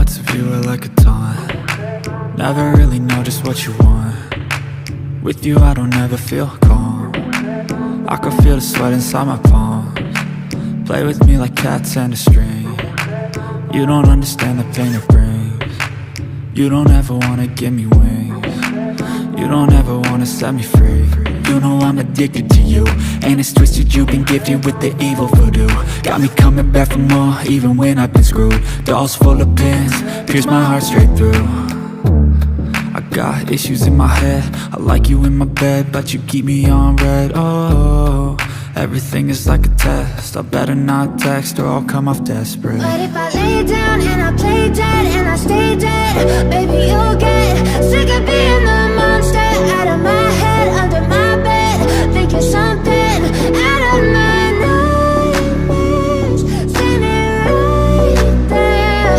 Silhouettes of you are like a taunt. Never really know just what you want. With you I don't ever feel calm. I can feel the sweat inside my palms. Play with me like cats and a string. You don't understand the pain it brings. You don't ever wanna give me wings. You don't ever wanna set me free. You know I'm addicted to you, and it's twisted, you've been gifted with the evil voodoo. Got me coming back for more, even when I've been screwed. Dolls full of pins, pierce my heart straight through. I got issues in my head, I like you in my bed, but you keep me on red. Oh, everything is like a test, I better not text or I'll come off desperate. But if I lay down and I play dead and I stay dead, baby you'll get sick of being the monster out of my head, under my bed, thinking something out of my nightmares, standing right there.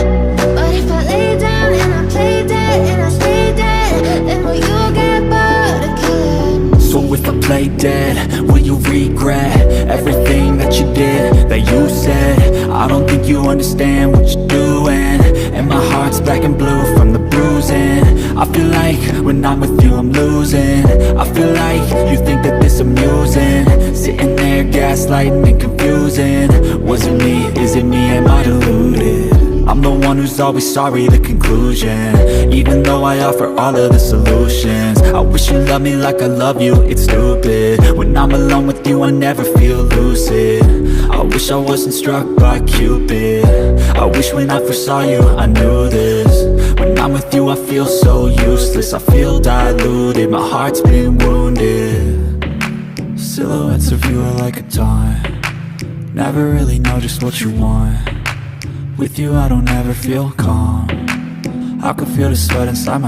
But if I lay down and I play dead and I stay dead, then will you get bored of killing? So if I play dead, will you regret everything that you did, that you said? I don't think you understand what you're doing, and my heart's black and blue from the bruising. I feel like when I'm with you I'm losing. I feel like you think that this amusing, sitting there gaslighting and confusing. Was it me? Is it me? Am I deluded? I'm the one who's always sorry, the conclusion, even though I offer all of the solutions. I wish you loved me like I love you, it's stupid. When I'm alone with you I never feel lucid. I wish I wasn't struck by Cupid. I wish when I first saw you I knew this. When I'm with you I feel so useless, I feel diluted, my heart's been wounded. Silhouettes of you are like a taunt. Never really know just what you want. With you I don't ever feel calm. I can feel the sweat inside my